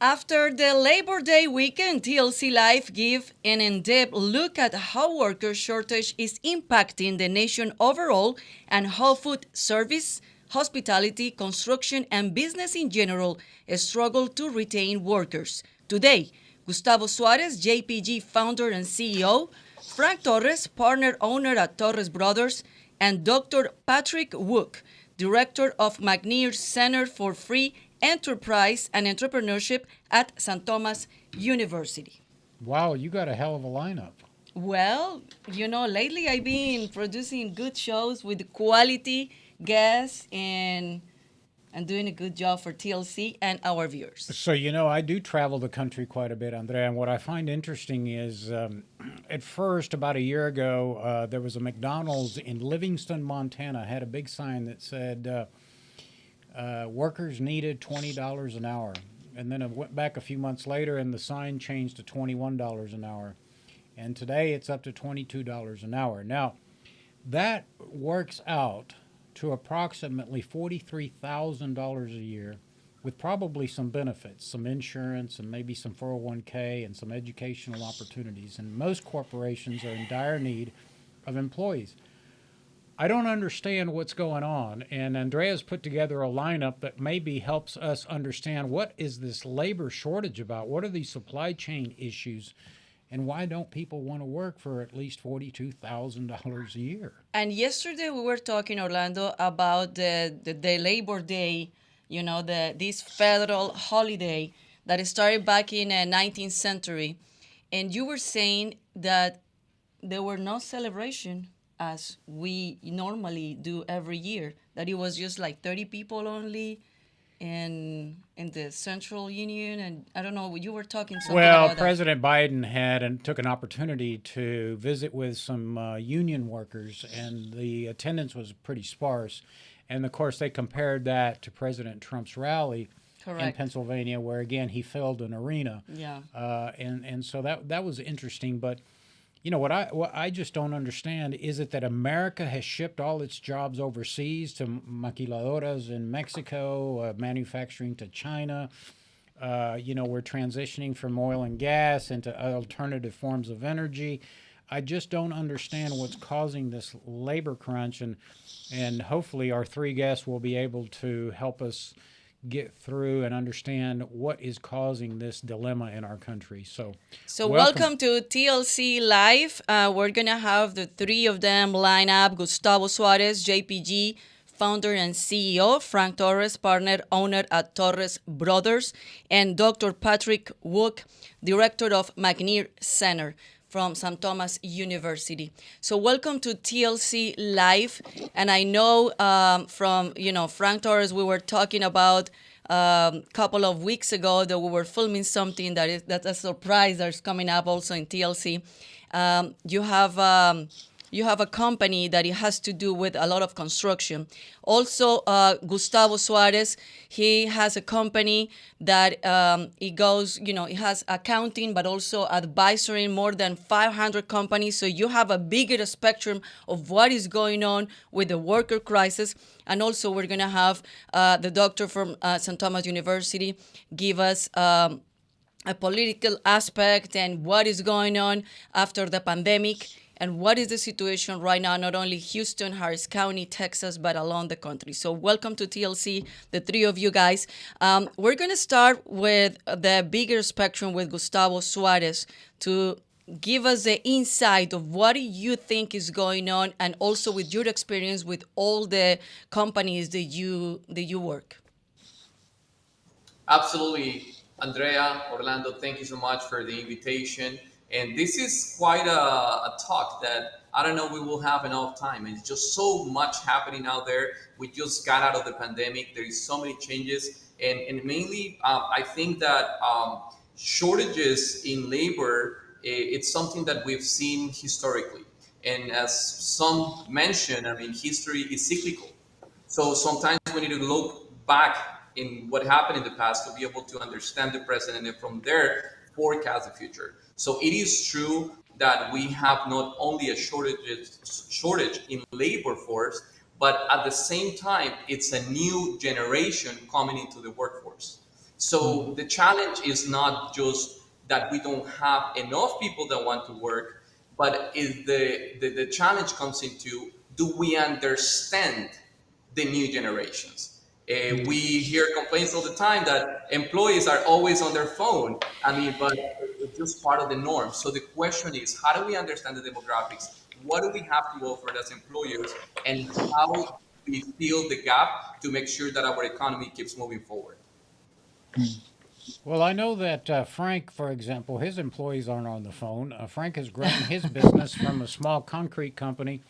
After the Labor Day weekend, TLC Live give an in-depth look at how worker shortage is impacting the nation overall and how food service, hospitality, construction, and business in general struggle to retain workers. Today, Gustavo Suarez, JPG founder and CEO, Frank Torres, partner owner at Torres Brothers, and Dr. Patrick Woock, director of McNair Center for Free Enterprise and Entrepreneurship at St. Thomas University. Wow, you got a hell of a lineup. Well, lately I've been producing good shows with quality guests and doing a good job for TLC and our viewers. So, I do travel the country quite a bit, Andrea, and what I find interesting is at first, about a year ago, there was a McDonald's in Livingston, Montana, had a big sign that said, workers needed $20 an hour. And then it went back a few months later and the sign changed to $21 an hour. And today it's up to $22 an hour. Now, that works out to approximately $43,000 a year with probably some benefits, some insurance and maybe some 401k and some educational opportunities. And most corporations are in dire need of employees. I don't understand what's going on, and Andrea's put together a lineup that maybe helps us understand what is this labor shortage about? What are these supply chain issues? And why don't people want to work for at least $42,000 a year? And yesterday we were talking, Orlando, about the Labor Day, this federal holiday that started back in the 19th century. And you were saying that there were no celebration as we normally do every year, that it was just like 30 people only in the Central Union, and I don't know, you were talking something Well, about President Biden had and took an opportunity to visit with some union workers, and the attendance was pretty sparse. And of course, they compared that to President Trump's rally that. in Correct. Pennsylvania, where again he filled an arena. Yeah. And so that was interesting. But what I just don't understand is it that America has shipped all its jobs overseas to maquiladoras in Mexico, manufacturing to China. We're transitioning from oil and gas into alternative forms of energy. I just don't understand what's causing this labor crunch, and hopefully our three guests will be able to help us get through and understand what is causing this dilemma in our country. So welcome to TLC Live. We're going to have the three of them line up: Gustavo Suarez, JPG, founder and CEO, Frank Torres, partner owner at Torres Brothers, and Dr. Patrick Woock, director of McNair Center from St. Thomas University. So welcome to TLC Live. And I know from, Frank Torres, we were talking about a couple of weeks ago that we were filming something that's a surprise that's coming up also in TLC. You have a company that it has to do with a lot of construction. Also, Gustavo Suarez, he has a company that it has accounting, but also advisory in more than 500 companies. So you have a bigger spectrum of what is going on with the worker crisis. And also we're going to have the doctor from St. Thomas University give us a political aspect and what is going on after the pandemic. And what is the situation right now, not only Houston, Harris County, Texas, but along the country. So welcome to TLC, the three of you guys. We're going to start with the bigger spectrum with Gustavo Suarez to give us the insight of what you think is going on, and also with your experience with all the companies that you work. Absolutely, Andrea, Orlando, thank you so much for the invitation. And this is quite a talk that I don't know we will have enough time. It's just so much happening out there. We just got out of the pandemic. There is so many changes, and mainly I think that shortages in labor, it's something that we've seen historically. And as some mentioned, I mean, history is cyclical. So sometimes we need to look back in what happened in the past to be able to understand the present, and then from there forecast the future. So it is true that we have not only a shortage in labor force, but at the same time, it's a new generation coming into the workforce. So the challenge is not just that we don't have enough people that want to work, but is the challenge comes into, do we understand the new generations? We hear complaints all the time that employees are always on their phone. I mean, but it's just part of the norm. So the question is, how do we understand the demographics? What do we have to offer as employers, and how do we fill the gap to make sure that our economy keeps moving forward? Well, I know that Frank, for example, his employees aren't on the phone. Frank has grown his business from a small concrete company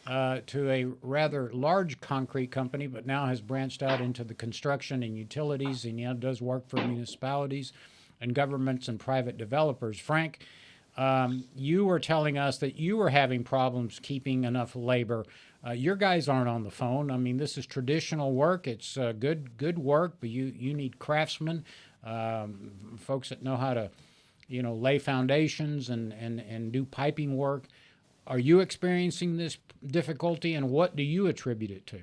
to a rather large concrete company, but now has branched out into the construction and utilities, and now does work for municipalities and governments and private developers. Frank, you were telling us that you were having problems keeping enough labor. Your guys aren't on the phone. I mean, this is traditional work. It's good work, but you need craftsmen, folks that know how to, lay foundations and do piping work. Are you experiencing this difficulty, and what do you attribute it to?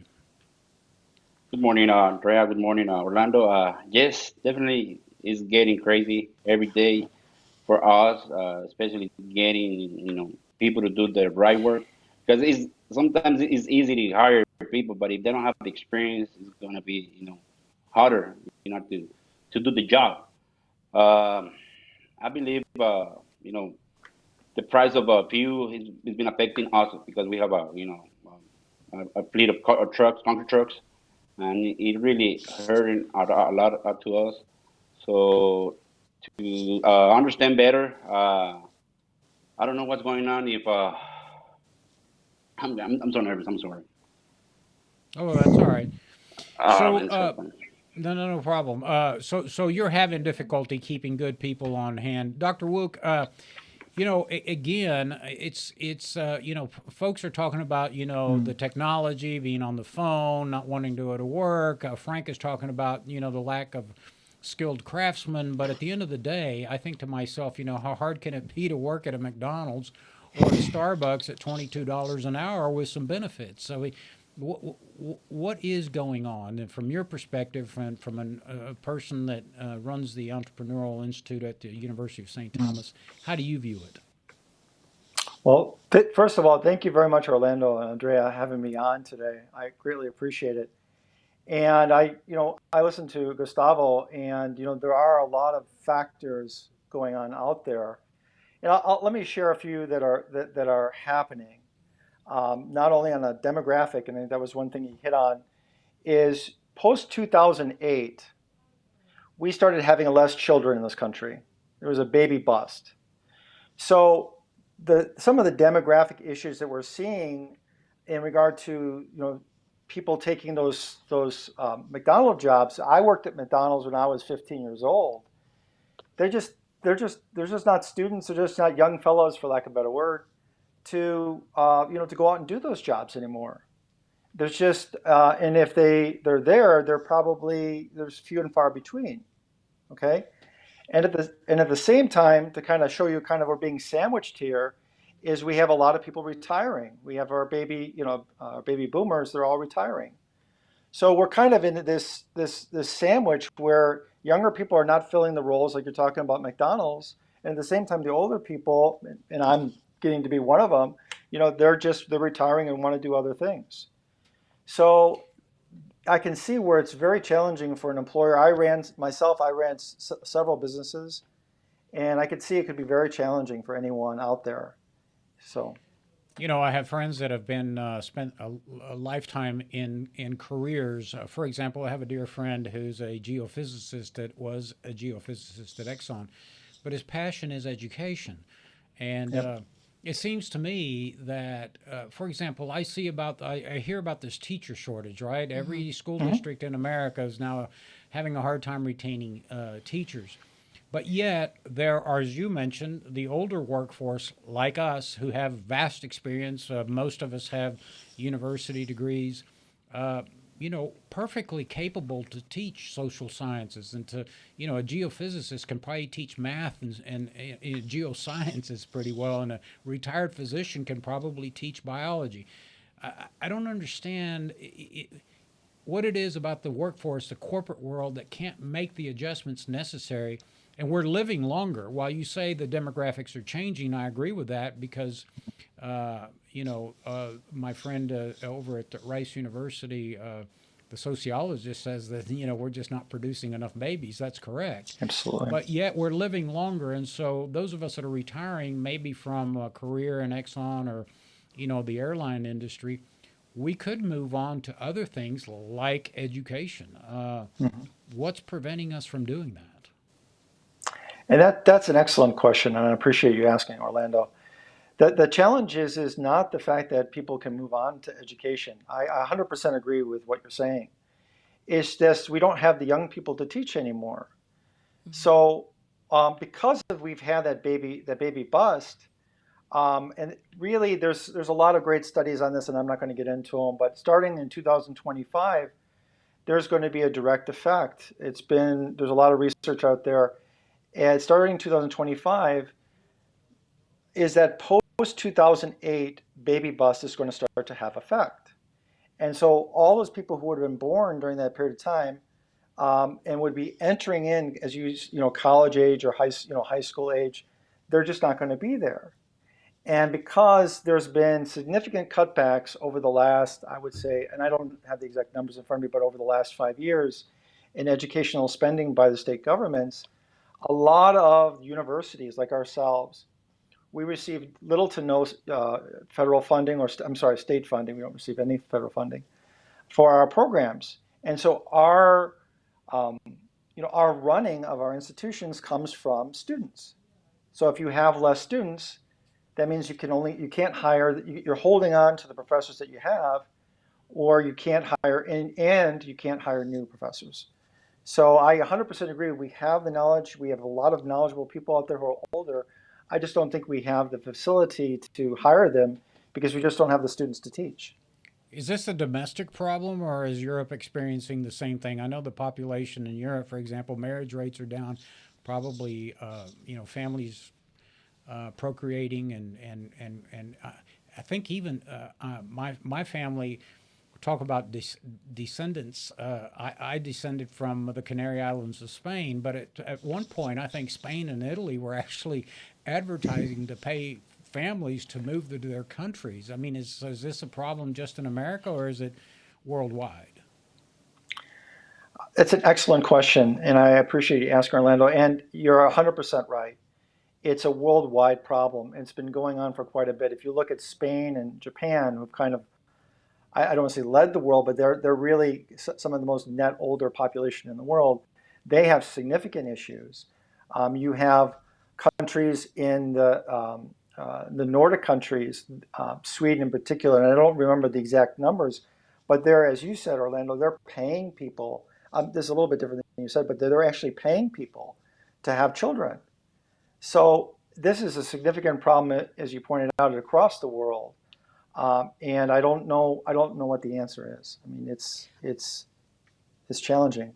Good morning, Andrea. Good morning, Orlando. Yes, definitely is getting crazy every day for us, especially getting people to do the right work. Because it's sometimes it's easy to hire people, but if they don't have the experience, it's gonna be harder to do the job. Um, I believe the price of fuel has been affecting us because we have a fleet of trucks, concrete trucks, and it really hurting a lot to us. So to understand better, I don't know what's going on. If I'm so nervous. I'm sorry. Oh, that's all right. Man, So, it's so funny. no problem. So you're having difficulty keeping good people on hand, Dr. Woock. Again, it's folks are talking about the technology, being on the phone, not wanting to go to work. Frank is talking about the lack of skilled craftsmen. But at the end of the day, I think to myself, how hard can it be to work at a McDonald's or a Starbucks at $22 an hour with some benefits? So what is going on? And from your perspective, from a person that runs the Entrepreneurial Institute at the University of St. Thomas, how do you view it? Well, first of all, thank you very much, Orlando and Andrea, having me on today. I greatly appreciate it. And I listened to Gustavo, and there are a lot of factors going on out there. And let me share a few that are happening. Not only on a demographic, and I think that was one thing he hit on, is post 2008, we started having less children in this country. There was a baby bust. So some of the demographic issues that we're seeing in regard to people taking those McDonald's jobs. I worked at McDonald's when I was 15 years old. They're just not students. They're just not young fellows, for lack of a better word, to to go out and do those jobs anymore. There's just and if they're there, there's few and far between. Okay. And at the same time, to kind of show you kind of we're being sandwiched here, is we have a lot of people retiring. We have our baby boomers. They're all retiring. So we're kind of in this sandwich where younger people are not filling the roles like you're talking about McDonald's, and at the same time, the older people, and I'm getting to be one of them, they're retiring and want to do other things. So I can see where it's very challenging for an employer. I ran several businesses, and I could see it could be very challenging for anyone out there. So, I have friends that have been spent a lifetime in careers. For example, I have a dear friend who's a geophysicist that was a geophysicist at Exxon, but his passion is education, and yep. it seems to me that, for example, I hear about this teacher shortage, right? Every school district in America is now having a hard time retaining teachers. But yet, there are, as you mentioned, the older workforce like us who have vast experience. Most of us have university degrees, perfectly capable to teach social sciences and to, a geophysicist can probably teach math and geosciences pretty well, and a retired physician can probably teach biology. I don't understand. what it is about the workforce, the corporate world, that can't make the adjustments necessary. And we're living longer. While you say the demographics are changing, I agree with that because, my friend over at Rice University, the sociologist, says that we're just not producing enough babies. That's correct. Absolutely. But yet we're living longer, and so those of us that are retiring, maybe from a career in Exxon or, the airline industry, we could move on to other things like education. What's preventing us from doing that? And that's an excellent question, and I appreciate you asking, Orlando. The challenge is not the fact that people can move on to education. I 100% agree with what you're saying. It's just we don't have the young people to teach anymore. So because we've had that baby bust, and really there's a lot of great studies on this, and I'm not going to get into them. But starting in 2025, there's going to be a direct effect. There's a lot of research out there, and starting in 2025, is that post 2008 baby bust is going to start to have effect. And so all those people who would have been born during that period of time and would be entering in as college age or high school age, they're just not going to be there. And because there's been significant cutbacks over the last, I would say, and I don't have the exact numbers in front of me, but over the last 5 years in educational spending by the state governments, a lot of universities like ourselves, we receive little to no federal funding, or state funding. We don't receive any federal funding for our programs, and so our running of our institutions comes from students. So if you have less students, that means you can't hire. You're holding on to the professors that you have, or you can't hire and you can't hire new professors. So I 100% agree. We have the knowledge. We have a lot of knowledgeable people out there who are older. I just don't think we have the facility to hire them because we just don't have the students to teach. Is this a domestic problem, or is Europe experiencing the same thing? I know the population in Europe, for example, marriage rates are down, probably, families procreating, and I think even my family talk about descendants. I descended from the Canary Islands of Spain, but at one point, I think Spain and Italy were actually advertising to pay families to move to their countries. I mean, is this a problem just in America, or is it worldwide? It's an excellent question, and I appreciate you asking, Orlando. And you're 100% right. It's a worldwide problem, and it's been going on for quite a bit. If you look at Spain and Japan, who've kind of, I don't want to say led the world, but they're really some of the most net older population in the world. They have significant issues. You have countries in the Nordic countries, Sweden in particular, and I don't remember the exact numbers, but as you said, Orlando, they're paying people. This is a little bit different than you said, but they're actually paying people to have children. So this is a significant problem, as you pointed out, across the world. And I don't know what the answer is. I mean, it's challenging.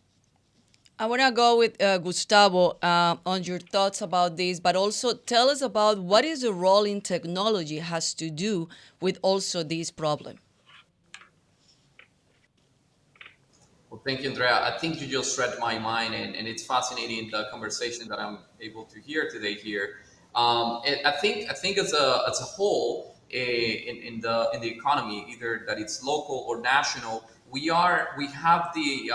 I want to go with Gustavo on your thoughts about this, but also tell us about what is the role in technology has to do with also this problem. Well, thank you, Andrea. I think you just read my mind, and it's fascinating the conversation that I'm able to hear today here. And I think as a whole in the economy, either that it's local or national, we have the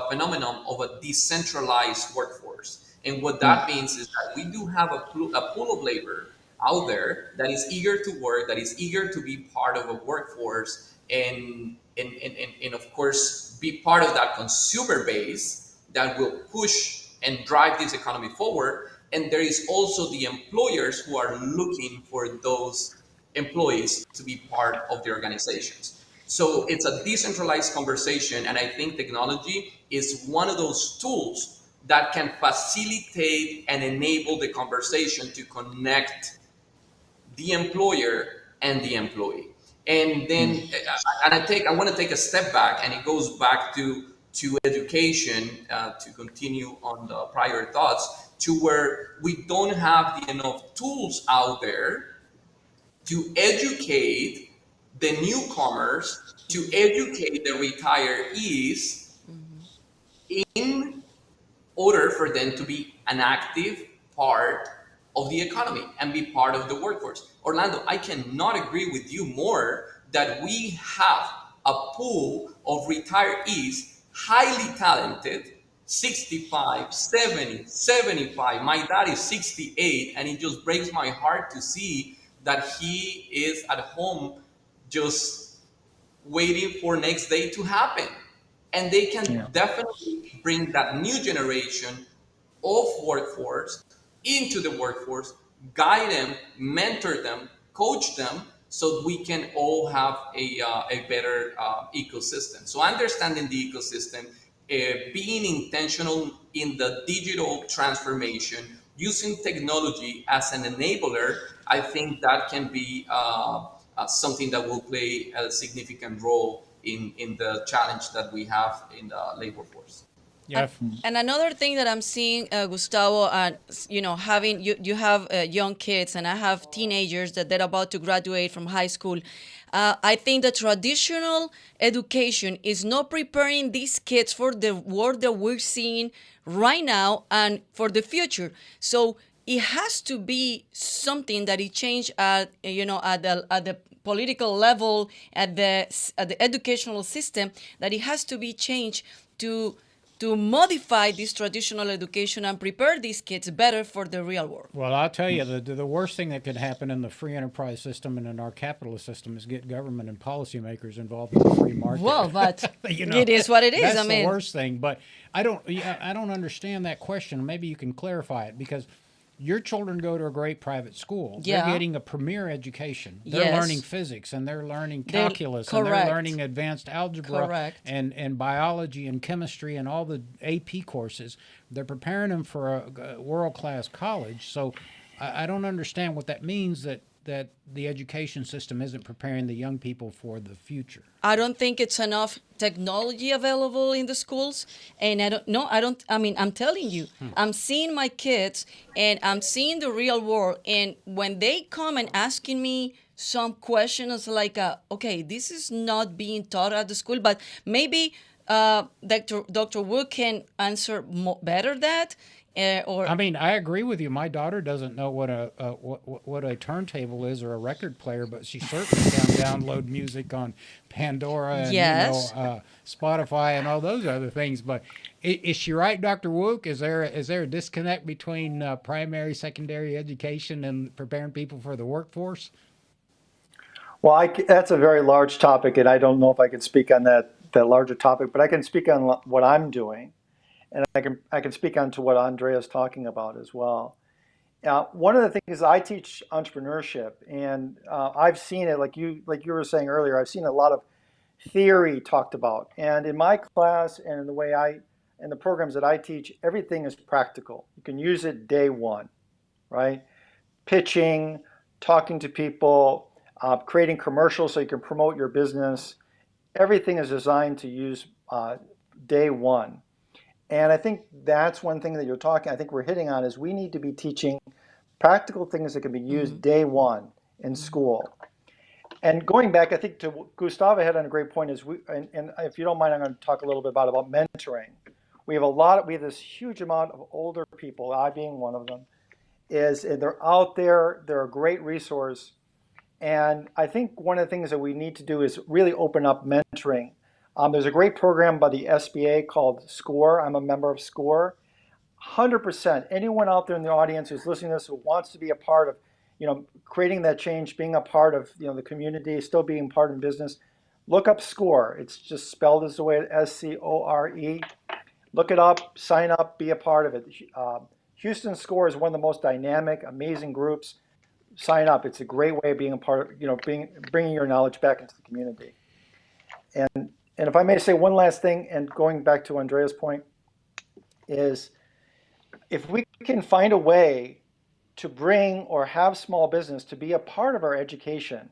phenomenon of a decentralized workforce, and what Mm. that means is that we do have a pool of labor out there that is eager to work, that is eager to be part of a workforce, and of course be part of that consumer base that will push and drive this economy forward. And there is also the employers who are looking for those employees to be part of the organizations. So it's a decentralized conversation, and I think technology is one of those tools that can facilitate and enable the conversation to connect the employer and the employee. And Mm. then, I want to take a step back, and it goes back to education, to continue on the prior thoughts, to where we don't have enough tools out there to educate the newcomers to educate the retirees in order for them to be an active part of the economy and be part of the workforce. Orlando, I cannot agree with you more that we have a pool of retirees, highly talented, 65, 70, 75. My dad is 68, and it just breaks my heart to see that he is at home just waiting for next day to happen. And they can Yeah. definitely bring that new generation of workforce into the workforce, guide them, mentor them, coach them, so we can all have a better ecosystem. So understanding the ecosystem, being intentional in the digital transformation, using technology as an enabler, I think that can be something that will play a significant role in the challenge that we have in the labor force. Yeah. And another thing that I'm seeing, Gustavo, and having you have young kids, and I have teenagers that they're about to graduate from high school. I think the traditional education is not preparing these kids for the world that we're seeing right now and for the future. So it has to be something that it change at at the political level, at the educational system, that it has to be changed to modify this traditional education and prepare these kids better for the real world. Well, I'll tell you, the worst thing that could happen in the free enterprise system and in our capitalist system is get government and policymakers involved in the free market. Well, but You it is what it is. That's I mean, the worst thing. But I don't understand that question. Maybe you can clarify it, because your children go to a great private school. Yeah. They're getting a premier education. They're Yes. learning physics, and they're learning They're- calculus, and they're correct. learning advanced algebra Correct. and biology and chemistry and all the AP courses. They're preparing them for a world-class college. So I don't understand what that means, that the education system isn't preparing the young people for the future. I don't think it's enough technology available in the schools. And I mean, I'm telling you, I'm seeing my kids and I'm seeing the real world. And when they come and asking me some questions like, okay, this is not being taught at the school, but maybe Dr. Woock can answer better that. Or I mean, I agree with you. My daughter doesn't know what a turntable is or a record player, but she certainly can download music on Pandora and Yes. Spotify and all those other things. But is she right, Dr. Woock? Is there a disconnect between primary, secondary education and preparing people for the workforce? Well, that's a very large topic, and I don't know if I can speak on that larger topic, but I can speak on what I'm doing, and I can speak on to what Andrea's talking about as well. One of the things is I teach entrepreneurship, and I've seen it like you were saying earlier. I've seen a lot of theory talked about, and in my class and in the programs that I teach, everything is practical. You can use it day one, right? Pitching, talking to people, creating commercials so you can promote your business. Everything is designed to use day one. And I think that's one thing that I think we're hitting on, is we need to be teaching practical things that can be used day one in school. And going back, I think to Gustavo had on a great point, is and if you don't mind, I'm going to talk a little bit about mentoring. We have this huge amount of older people, I being one of them, and they're out there, they're a great resource. And I think one of the things that we need to do is really open up mentoring. There's a great program by the SBA called SCORE. I'm a member of SCORE. 100%, anyone out there in the audience who's listening to this, who wants to be a part of, creating that change, being a part of, the community, still being part of business, look up SCORE. It's just spelled as the way, SCORE. Look it up, sign up, be a part of it. Houston SCORE is one of the most dynamic, amazing groups. Sign up. It's a great way of being a part of, bringing your knowledge back into the community. And if I may say one last thing, and going back to Andrea's point, is if we can find a way to bring or have small business to be a part of our education,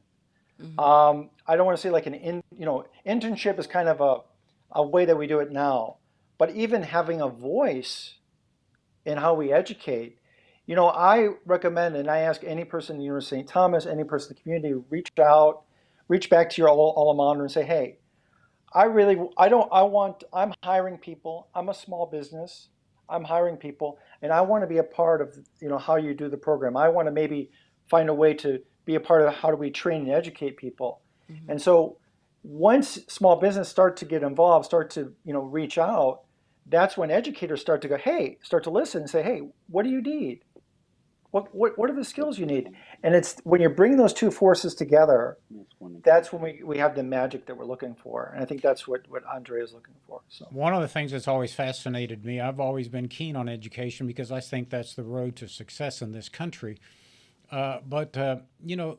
I don't want to say like internship is kind of a way that we do it now, but even having a voice in how we educate, I recommend, and I ask any person in the University of St. Thomas, any person in the community, reach reach back to your alma mater and say, hey, I'm hiring people. I'm a small business. I'm hiring people, and I want to be a part of, how you do the program. I want to maybe find a way to be a part of how do we train and educate people. Mm-hmm. And so once small business start to get involved, start to, reach out, that's when educators start to go, hey, start to listen and say, hey, what do you need? What are the skills you need? And it's when you bring those two forces together, that's when we have the magic that we're looking for. And I think that's what Andrea is looking for. So One of the things that's always fascinated me, I've always been keen on education because I think that's the road to success in this country. But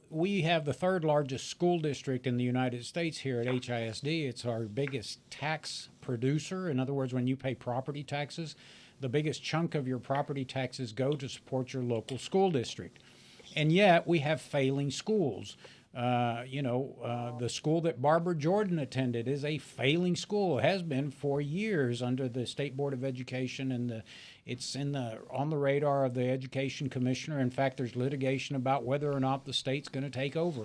we have the third largest school district in the United States here at HISD. It's our biggest tax producer. In other words, when you pay property taxes, the biggest chunk of your property taxes go to support your local school district. And yet we have failing schools. The school that Barbara Jordan attended is a failing school. It has been for years under the State Board of Education, and it's on the radar of the Education Commissioner. In fact, there's litigation about whether or not the state's going to take over.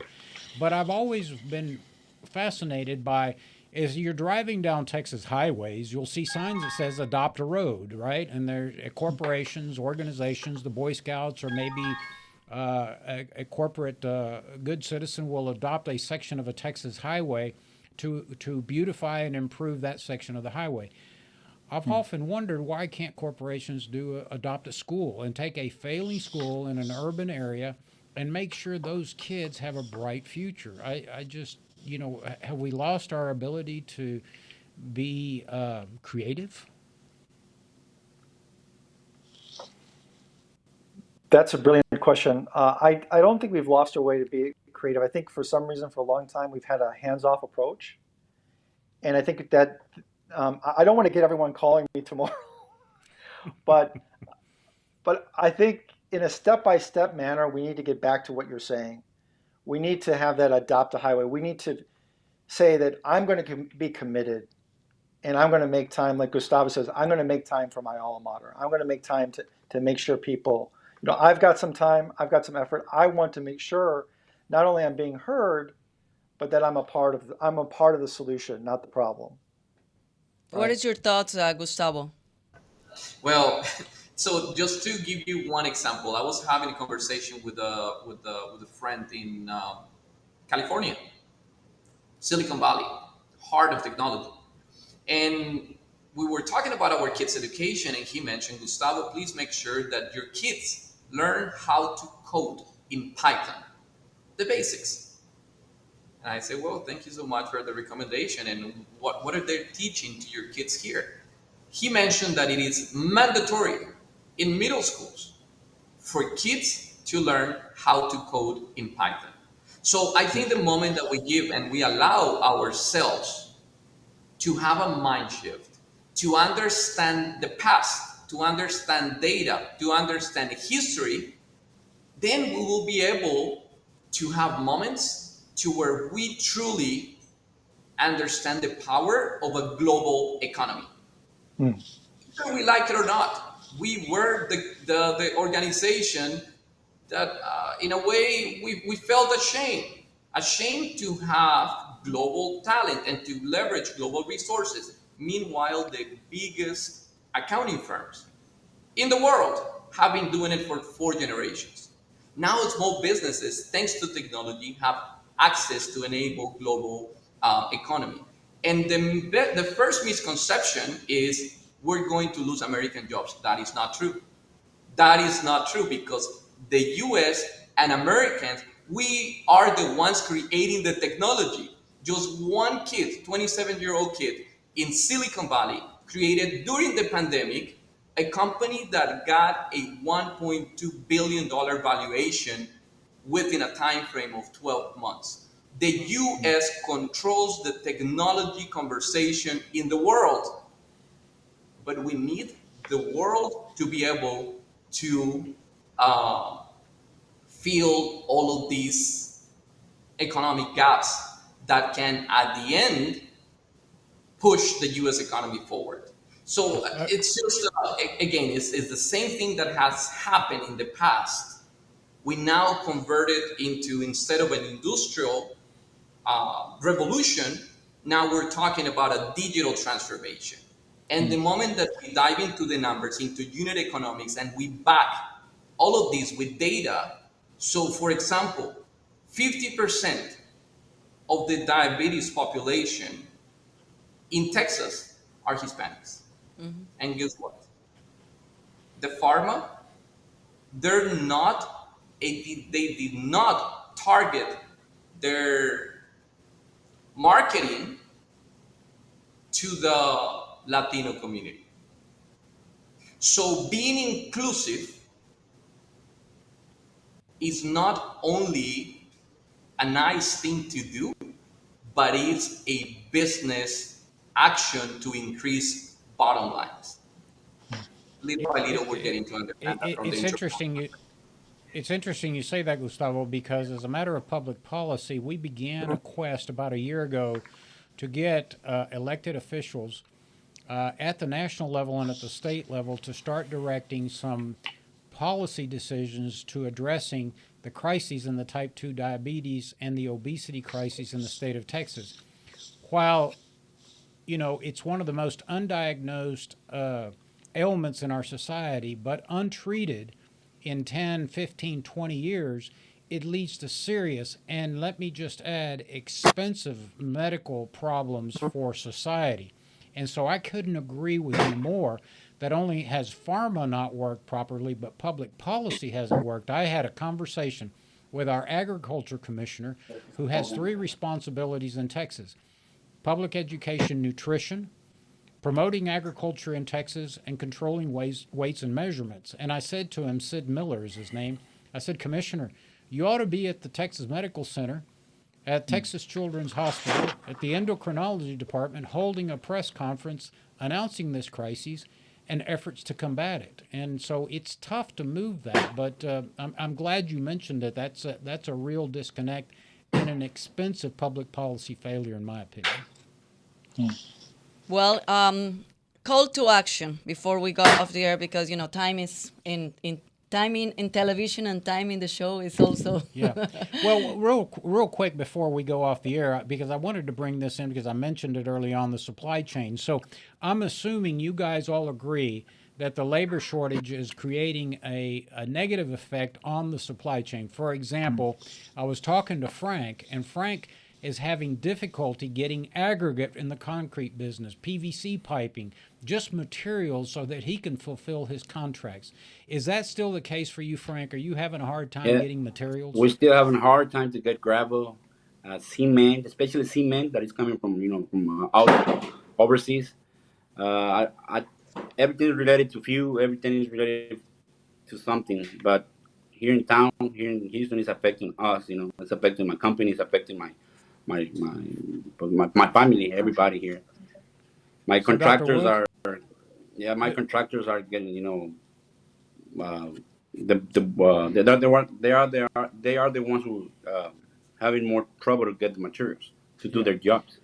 But I've always been fascinated by, as you're driving down Texas highways, you'll see signs that says adopt a road, right? And there are corporations, organizations, the Boy Scouts, or maybe a corporate good citizen will adopt a section of a Texas highway to beautify and improve that section of the highway. I've often wondered, why can't corporations adopt a school and take a failing school in an urban area and make sure those kids have a bright future? I just, have we lost our ability to be creative? that's a brilliant question. I don't think we've lost our way to be creative. I think for some reason, for a long time, we've had a hands-off approach. And I think that I don't want to get everyone calling me tomorrow, but I think in a step-by-step manner, we need to get back to what you're saying. We need to have that adopt a highway. We need to say that I'm going to be committed, and I'm going to make time, like Gustavo says, I'm going to make time for my alma mater. I'm going to make time to make sure people, I've got some time, I've got some effort. I want to make sure not only I'm being heard, but that I'm a part of the solution, not the problem. What Right? is your thoughts, Gustavo? Well, so just to give you one example, I was having a conversation with a friend in California, Silicon Valley, heart of technology, and we were talking about our kids' education, and he mentioned, Gustavo, please make sure that your kids learn how to code in Python, the basics. And I said, well, thank you so much for the recommendation. And what are they teaching to your kids here? He mentioned that it is mandatory in middle schools for kids to learn how to code in Python. So I think the moment that we give and we allow ourselves to have a mind shift, to understand the past, to understand data, to understand history, then we will be able to have moments to where we truly understand the power of a global economy. Hmm. Whether we like it or not, we were the organization that, in a way, we felt ashamed to have global talent and to leverage global resources. Meanwhile, the biggest accounting firms in the world have been doing it for 4 generations. Now, small businesses, thanks to technology, have access to enable global economy. And the first misconception is we're going to lose American jobs. That is not true. That is not true because the US and Americans, we are the ones creating the technology. Just one kid, 27-year-old kid in Silicon Valley, created during the pandemic a company that got a $1.2 billion valuation within a time frame of 12 months. The US controls the technology conversation in the world, but we need the world to be able to uh, fill all of these economic gaps that can, at the end, push the US economy forward. So it's just, again, it's the same thing that has happened in the past. We now convert it into, instead of an industrial revolution, now we're talking about a digital transformation. And the moment that we dive into the numbers, into unit economics, and we back all of this with data, so for example, 50% of the diabetes population in Texas are Hispanics. And guess what? The pharma, they're not, they did not target their marketing to the Latino community. So being inclusive is not only a nice thing to do, but it's a business action to increase bottom lines. Little by little, we're getting to understand that from the It's intro. interesting. It's interesting you say that, Gustavo, because as a matter of public policy, we began a quest about a year ago to get elected officials at the national level and at the state level to start directing some policy decisions to addressing the crises in the type 2 diabetes and the obesity crises in the state of Texas. While, it's one of the most undiagnosed ailments in our society, but untreated in 10, 15, 20 years, it leads to serious and, let me just add, expensive medical problems for society. And so I couldn't agree with you more that only has pharma not worked properly, but public policy hasn't worked. I had a conversation with our agriculture commissioner who has three responsibilities in Texas: public education, nutrition, promoting agriculture in Texas, and controlling weights and measurements. And I said to him, Sid Miller is his name, I said, Commissioner, you ought to be at the Texas Medical Center, at Texas Children's Hospital, at the endocrinology department, holding a press conference announcing this crisis and efforts to combat it. And so it's tough to move that, but I'm glad you mentioned it. That's a real disconnect and an expensive public policy failure, in my opinion. Well, call to action before we go off the air, because time is in timing in television, and time in the show is also. Yeah. Well, real quick before we go off the air, because I wanted to bring this in because I mentioned it early on, the supply chain. So I'm assuming you guys all agree that the labor shortage is creating a negative effect on the supply chain. For example, I was talking to Frank, and Frank is having difficulty getting aggregate in the concrete business, PVC piping, just materials so that he can fulfill his contracts. Is that still the case for you, Frank? Are you having a hard time getting materials? We're still having a hard time to get gravel, cement, especially cement that is coming from overseas. Everything is related to fuel. Everything is related to something. But here in town, here in Houston, it's affecting us. It's affecting my company. It's affecting my family. Everybody here. My So, Dr. contractors Woock, my contractors are getting uh, they are the ones who having more trouble to get the materials to do yeah. their jobs.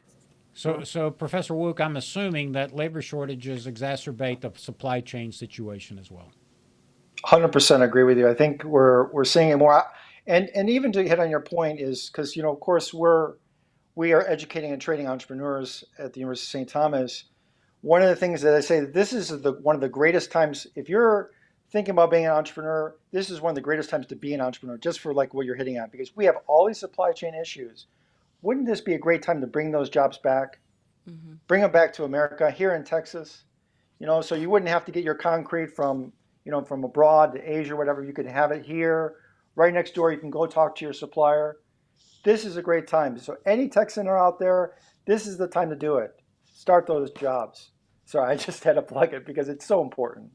So Professor Woock, I'm assuming that labor shortages exacerbate the supply chain situation as well. 100% agree with you. I think we're seeing it more, and even to hit on your point is because of course we are educating and training entrepreneurs at the University of St. Thomas. One of the things that I say, this is one of the greatest times, if you're thinking about being an entrepreneur, this is one of the greatest times to be an entrepreneur, just for like what you're hitting at, because we have all these supply chain issues. Wouldn't this be a great time to bring those jobs back, bring them back to America here in Texas? So you wouldn't have to get your concrete from abroad to Asia or whatever. You could have it here, right next door. You can go talk to your supplier. This is a great time. So any Texaner out there, this is the time to do it. Start those jobs. Sorry, I just had to plug it because it's so important.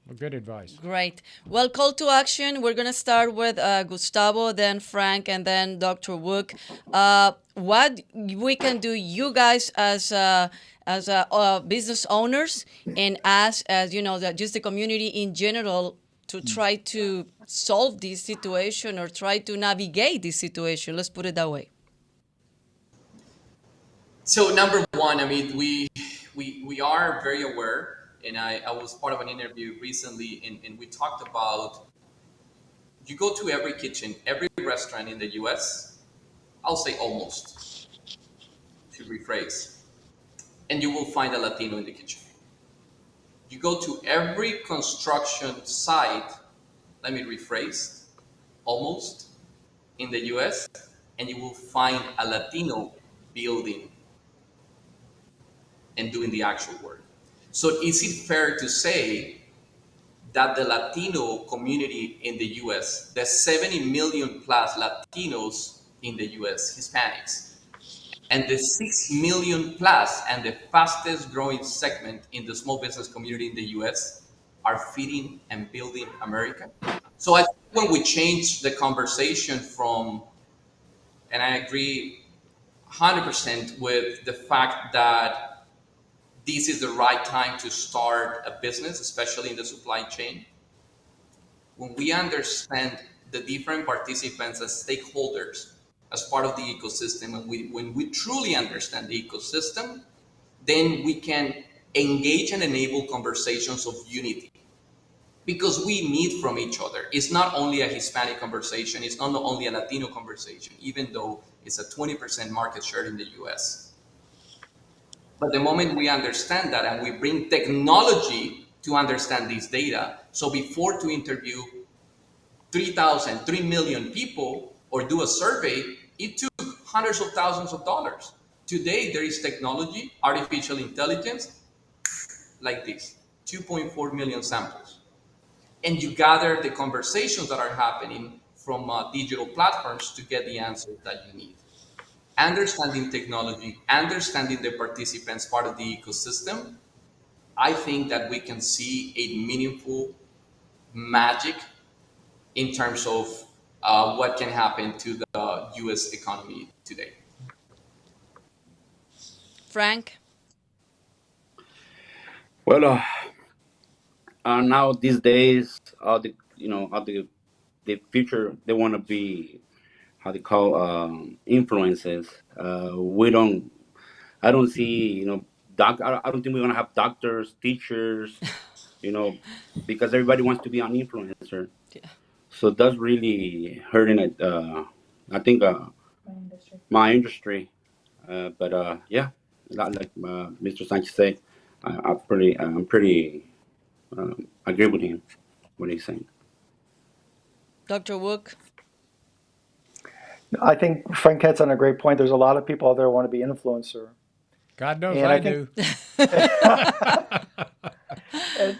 Well, good advice. Great. Well, call to action. We're going to start with Gustavo, then Frank, and then Dr. Woock. What we can do, you guys as business owners, and as just the community in general, to try to solve this situation or try to navigate this situation. Let's put it that way. So number one, I mean, we are very aware, and I was part of an interview recently, and we talked about, you go to every kitchen, every restaurant in the U.S., I'll say almost, to rephrase, and you will find a Latino in the kitchen. You go to every construction site, let me rephrase, almost, in the US, and you will find a Latino building and doing the actual work. So is it fair to say that the Latino community in the US, the 70 million plus Latinos in the US, Hispanics, and the 6 million plus and the fastest growing segment in the small business community in the US are feeding and building America? So I think when we change the conversation from, and I agree 100% with the fact that this is the right time to start a business, especially in the supply chain. When we understand the different participants as stakeholders, as part of the ecosystem, and when we truly understand the ecosystem, then we can engage and enable conversations of unity because we need from each other. It's not only a Hispanic conversation, it's not only a Latino conversation, even though it's a 20% market share in the US. But the moment we understand that and we bring technology to understand this data, so before to interview 3,000, 3 million people or do a survey, it took hundreds of thousands of dollars. Today, there is technology, artificial intelligence, like this, 2.4 million samples. And you gather the conversations that are happening from digital platforms to get the answers that you need. Understanding technology, understanding the participants part of the ecosystem, I think that we can see a meaningful magic in terms of what can happen to the US economy today. Frank? Well, now these days, all the future they want to be how they call influences. We don't. I don't see I don't think we're gonna have doctors, teachers, because everybody wants to be an influencer. Yeah. So that's really hurting it. I think my industry. But yeah, like Mr. Sanchez said, I'm pretty agree with him what he's saying. Dr. Woock? I think Frank hits on a great point. There's a lot of people out there who want to be influencer, God knows and I I think do. and,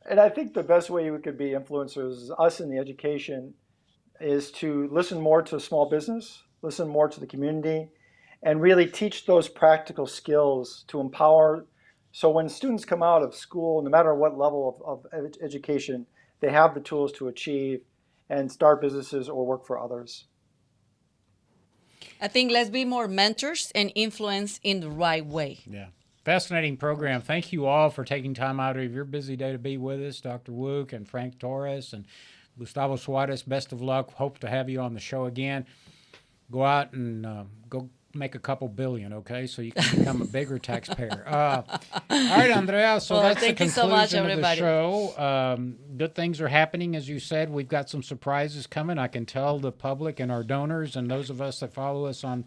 and I think the best way we could be influencers, us in the education, is to listen more to small business, listen more to the community, and really teach those practical skills to empower. So when students come out of school, no matter what level of education, they have the tools to achieve and start businesses or work for others. I think let's be more mentors and influence in the right way. Yeah. Fascinating program. Thank you all for taking time out of your busy day to be with us, Dr. Woock and Frank Torres and Gustavo Suarez. Best of luck. Hope to have you on the show again. Go out and go make a couple billion, okay? So you can become a bigger taxpayer. All right, Andrea. So Well, that's the thank you conclusion so much, of the everybody. show. Good things are happening, as you said. We've got some surprises coming. I can tell the public and our donors and those of us that follow us on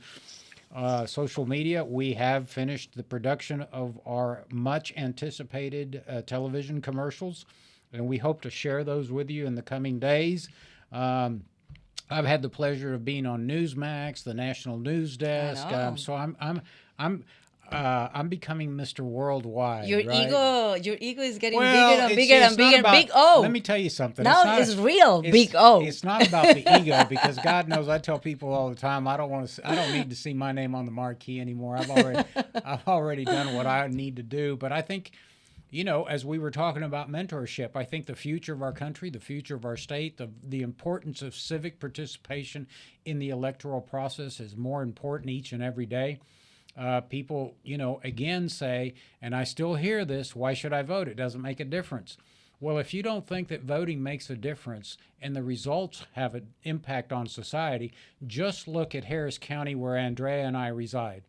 social media, we have finished the production of our much anticipated television commercials, and we hope to share those with you in the coming days. I've had the pleasure of being on Newsmax, the national news desk. know. So I'm becoming Mr. Worldwide. Your right? ego is getting Well, bigger and it's- bigger it's and not bigger. about- Big O. Let me tell you something. Now it's real, big O. It's not about the ego because God knows I tell people all the time I don't need to see my name on the marquee anymore. I've already done what I need to do. But I think, as we were talking about mentorship, I think the future of our country, the future of our state, the importance of civic participation in the electoral process is more important each and every day. People, again say, and I still hear this, why should I vote? It doesn't make a difference. Well, if you don't think that voting makes a difference and the results have an impact on society, just look at Harris County where Andrea and I reside.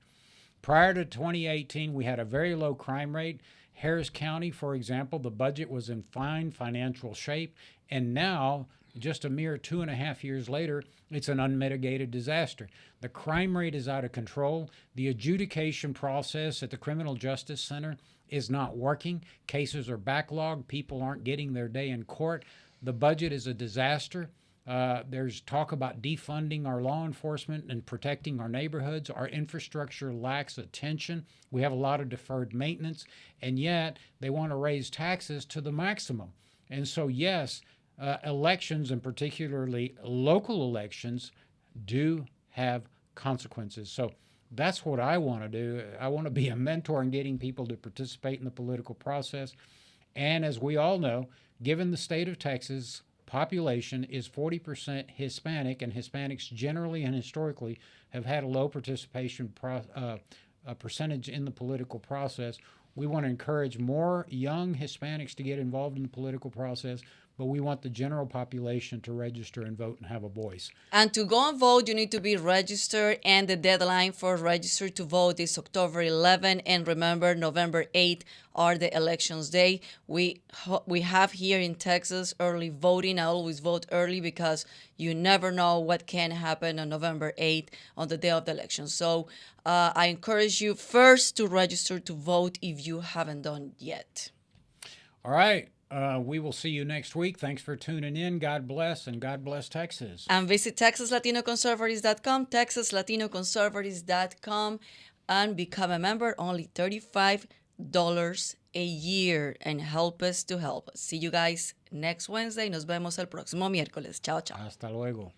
Prior to 2018, we had a very low crime rate. Harris County, for example, the budget was in fine financial shape, and now just a mere 2.5 years later, it's an unmitigated disaster. The crime rate is out of control. The adjudication process at the Criminal Justice Center is not working. Cases are backlogged. People aren't getting their day in court. The budget is a disaster. There's talk about defunding our law enforcement and protecting our neighborhoods. Our infrastructure lacks attention. We have a lot of deferred maintenance, and yet they want to raise taxes to the maximum. And so, yes, elections, and particularly local elections, do have consequences. So that's what I want to do. I want to be a mentor in getting people to participate in the political process. And as we all know, given the state of Texas, population is 40% Hispanic, and Hispanics generally and historically have had a low participation percentage in the political process. We want to encourage more young Hispanics to get involved in the political process, but we want the general population to register and vote and have a voice. And to go and vote, you need to be registered, and the deadline for register to vote is October 11. And remember, November 8 are the elections day. We have here in Texas early voting. I always vote early because you never know what can happen on November 8 on the day of the election. So I encourage you first to register to vote if you haven't done yet. All right. We will see you next week. Thanks for tuning in. God bless, and God bless Texas. And visit TexasLatinoConservatives.com, TexasLatinoConservatives.com, and become a member, only $35 a year, and help us to help us. See you guys next Wednesday. Nos vemos el próximo miércoles. Chao, chao. Hasta luego.